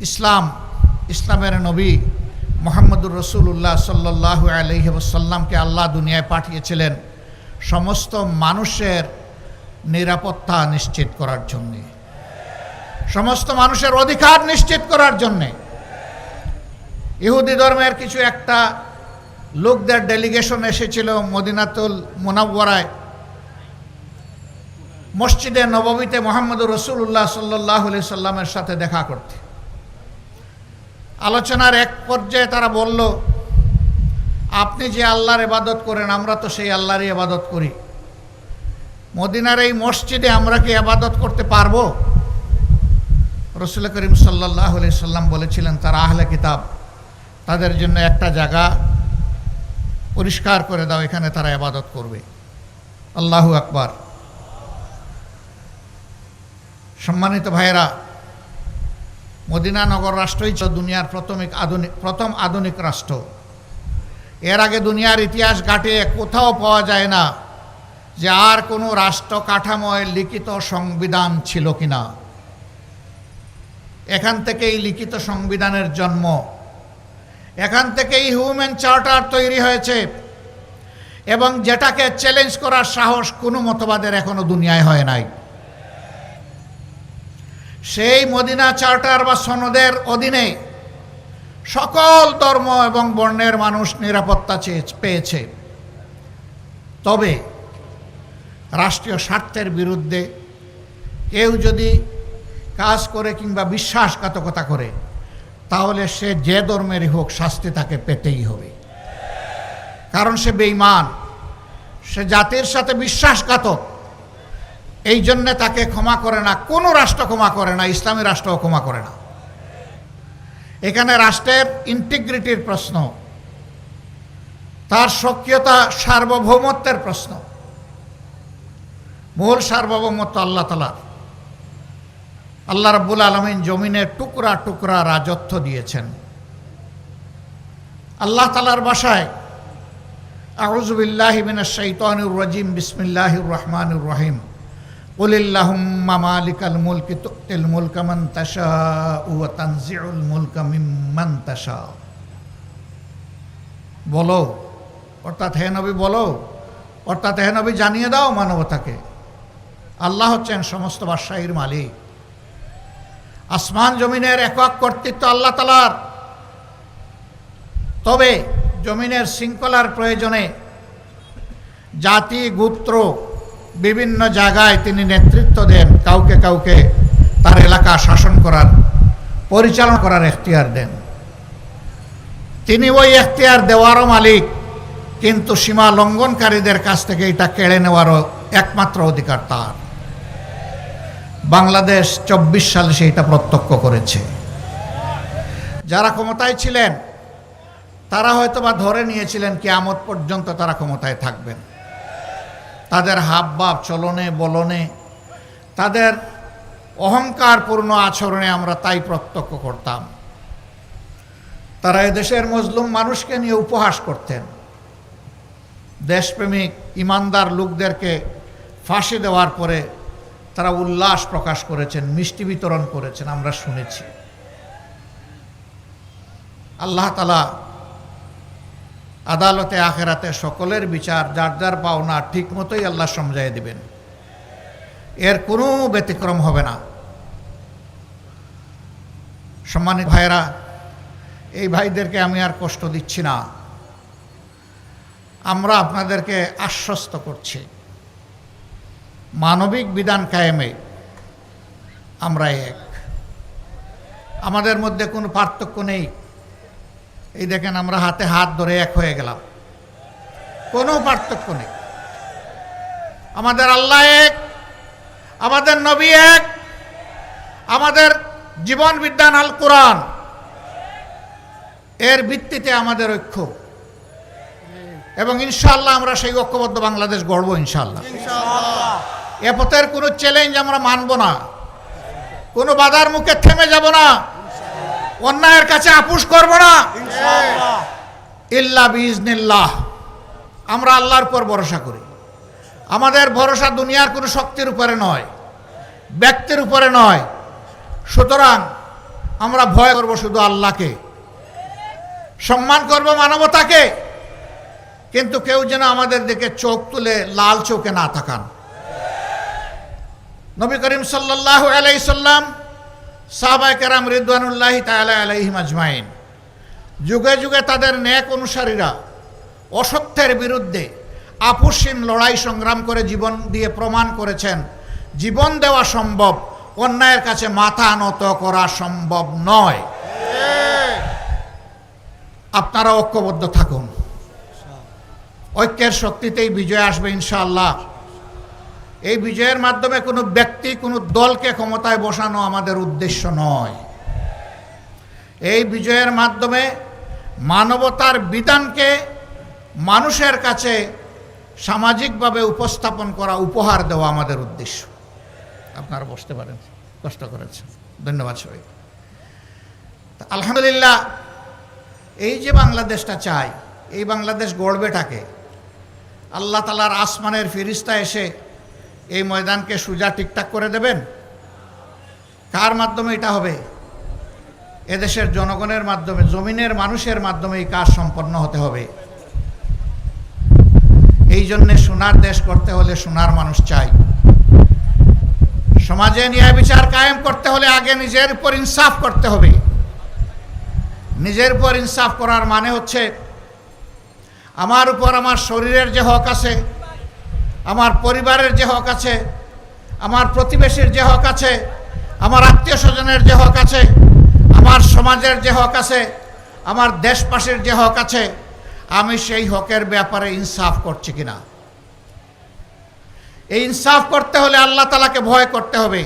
ইসলামের নবী মুহাম্মদুর রাসূলুল্লাহ সাল্লাল্লাহু আলাইহি ওয়াসাল্লামকে আল্লাহ দুনিয়ায় পাঠিয়েছিলেন সমস্ত মানুষের নিরাপত্তা নিশ্চিত করার জন্য, সমস্ত মানুষের অধিকার নিশ্চিত করার জন্য। ইহুদি ধর্মের কিছু একটা লোকদের ডেলিগেশন এসেছিল মদিনাতুল মুনাওয়ারায়, মসজিদে নববীতে মুহাম্মদুর রাসূলুল্লাহ সাল্লাল্লাহু আলাইহি সাল্লামের সাথে দেখা করতে। আলোচনার এক পর্যায়ে তারা বলল, আপনি যে আল্লাহর ইবাদত করেন আমরা তো সেই আল্লাহরই ইবাদত করি, মদিনার এই মসজিদে আমরা কি ইবাদত করতে পারবো? রাসূল করিম সাল্লাল্লাহু আলাইহি সাল্লাম বলেছিলেন, তারা আহলে কিতাব, তাদের জন্য একটা জায়গা পরিষ্কার করে দাও, এখানে তারা ইবাদত করবে। আল্লাহু আকবার। সম্মানিত ভাইয়েরা, মদিনা নগর রাষ্ট্রই ছিল দুনিয়ার প্রথম আধুনিক রাষ্ট্র। এর আগে দুনিয়ার ইতিহাস ঘাটে কোথাও পাওয়া যায় না যে আর কোনো রাষ্ট্র কাঠামোয় লিখিত সংবিধান ছিল কিনা। এখান থেকেই লিখিত সংবিধানের জন্ম, এখান থেকেই হিউম্যান চার্টার তৈরি হয়েছে, এবং যেটাকে চ্যালেঞ্জ করার সাহস কোনো মতবাদের এখনো দুনিয়ায় হয় নাই। সেই মদিনা চার্টার বা সনদের অধীনে সকল ধর্ম এবং বর্ণের মানুষ নিরাপত্তা পেয়েছে। তবে রাষ্ট্রীয় স্বার্থের বিরুদ্ধে কেউ যদি কাজ করে কিংবা বিশ্বাসঘাতকতা করে, তাহলে সে যে ধর্মেরই হোক শাস্তি তাকে পেতেই হবে, কারণ সে বেঈমান, সে জাতির সাথে বিশ্বাসঘাতক। এই জন্যে তাকে ক্ষমা করে না, কোনো রাষ্ট্র ক্ষমা করে না, ইসলামী রাষ্ট্রও ক্ষমা করে না। এখানে রাষ্ট্রের ইন্টিগ্রিটির প্রশ্ন, তার সক্রিয়তা, সার্বভৌমত্বের প্রশ্ন। মূল সার্বভৌমত্ব আল্লাহ তাআলার। আল্লাহ রাব্বুল আলামিন জমিনের টুকরা টুকরা রাজত্ব দিয়েছেন। আল্লাহ তাআলার ভাষায়, আউযু বিল্লাহি মিনাশ শাইতানির রাজিম, বিসমিল্লাহির রহমানির রহিম, কুলিল্লাহুম্মা মালিকাল মুলকি তুতিল মুলকা মান তাশাউ ওয়া তানজিউল মুলকা মিম্মান তাশাউ। বলো, অর্থাৎ হে নবী বলো, অর্থাৎ হে নবী জানিয়ে দাও মানবতাকে, আল্লাহ হচ্ছেন সমস্ত বাদশাহীর মালিক। আসমান জমিনের একক কর্তৃত্ব আল্লাহ তাআলার। তবে জমিনের শৃঙ্খলার প্রয়োজনে জাতি গোত্র বিভিন্ন জায়গায় তিনি নেতৃত্ব দেন, কাউকে কাউকে তার এলাকা শাসন করার, পরিচালনা করার এখতিয়ার দেন। তিনি ওই এখতিয়ার দেওয়ারও মালিক, কিন্তু সীমা লঙ্ঘনকারীদের কাছ থেকে এটা কেড়ে নেওয়ারও একমাত্র অধিকার তার। বাংলাদেশ 24 সালে সেইটা প্রত্যক্ষ করেছে। যারা ক্ষমতায় ছিলেন তারা হয়তোবা ধরে নিয়েছিলেন কিয়ামত পর্যন্ত তারা ক্ষমতায় থাকবেন। তাদের হাবভাব, চলনে বলনে, তাদের অহংকারপূর্ণ আচরণে আমরা তাই প্রত্যক্ষ করতাম। তারা এদেশের মজলুম মানুষকে নিয়ে উপহাস করতেন। দেশপ্রেমিক ইমানদার লোকদেরকে ফাঁসি দেওয়ার পরে তারা উল্লাস প্রকাশ করেছেন, মিষ্টি বিতরণ করেছেন, আমরা শুনেছি। আল্লাহ তাআলা আদালতে আখেরাতে সকলের বিচার যার যার পাওনা ঠিক মতোই আল্লাহ সমঝাইয়ে দিবেন, এর কোনো ব্যতিক্রম হবে না। সম্মানিত ভাইয়েরা, এই ভাইদেরকে আমি আর কষ্ট দিচ্ছি না, আমরা আপনাদেরকে আশ্বস্ত করছি, মানবিক বিধান কায়েমে আমরা এক, আমাদের মধ্যে কোনো পার্থক্য নেই। এই দেখেন, আমরা হাতে হাত ধরে এক হয়ে গেলাম, কোনো পার্থক্য নেই। আমাদের আল্লাহ এক, আমাদের নবী এক, আমাদের জীবন বিজ্ঞান আল কোরআন, এর ভিত্তিতে আমাদের ঐক্য, এবং ইনশাআল্লাহ আমরা সেই ঐক্যবদ্ধ বাংলাদেশ গড়ব ইনশাআল্লাহ। এ পথের কোনো চ্যালেঞ্জ আমরা মানব না, কোনো বাধার মুখে থেমে যাব না, অন্যায়ের কাছে আপোষ করব না, ইল্লা বিইজনিল্লাহ। আমরা আল্লাহর উপর ভরসা করি। আমাদের ভরসা দুনিয়ার কোনো শক্তির উপরে নয়, ব্যক্তির উপরে নয়। সুতরাং আমরা ভয় করব শুধু আল্লাহকে, সম্মান করব মানবতাকে, কিন্তু কেউ যেন আমাদের দিকে চোখ তুলে লাল চোখে না তাকান। নবী করিম সাল্লাল্লাহু আলাইহি সাল্লাম, সাহাবায়ে কেরাম রিদওয়ানুল্লাহি তাআলা আলাইহিম আজমাইন, যুগে যুগে তাদের নেক অনুসারীরা অসত্যের বিরুদ্ধে আপোষহীন লড়াই সংগ্রাম করে জীবন দিয়ে প্রমাণ করেছেন জীবন দেওয়া সম্ভব, অন্যায়ের কাছে মাথা নত করা সম্ভব নয়। আপনারা ঐক্যবদ্ধ থাকুন, ঐক্যের শক্তিতেই বিজয় আসবে ইনশাআল্লাহ। এই বিজয়ের মাধ্যমে কোনো ব্যক্তি কোনো দলকে ক্ষমতায় বসানো আমাদের উদ্দেশ্য নয়। এই বিজয়ের মাধ্যমে মানবতার বিধানকে মানুষের কাছে সামাজিকভাবে উপস্থাপন করা, উপহার দেওয়া আমাদের উদ্দেশ্য। আপনারা বসতে পারেন, কষ্ট করেছেন, ধন্যবাদ সবাই। আলহামদুলিল্লাহ, এই যে বাংলাদেশটা চাই, এই বাংলাদেশ গড়বেটাকে আল্লাহ তাআলার আসমানের ফেরেশতা এসে এই ময়দানকে সোজা ঠিকঠাক করে দেবেন? কার মাধ্যমে এটা হবে? এদেশের জনগণের মাধ্যমে, জমিনের মানুষের মাধ্যমে এই কাজ সম্পন্ন হতে হবে। এই জন্যে সোনার দেশ করতে হলে সোনার মানুষ চাই। সমাজে ন্যায় বিচার কায়েম করতে হলে আগে নিজের উপর ইনসাফ করতে হবে। নিজের উপর ইনসাফ করার মানে হচ্ছে আমার উপর আমার শরীরের যে হক আছে, আমার পরিবারের যে হক আছে, আমার প্রতিবেশীর যে হক আছে, আমার আত্মীয় স্বজনের যে হক আছে, আমার সমাজের যে হক আছে, আমার দেশবাসীর যে হক আছে, আমি সেই হকের ব্যাপারে ইনসাফ করছি কিনা। এই ইনসাফ করতে হলে আল্লাহ তাআলাকে ভয় করতে হবে।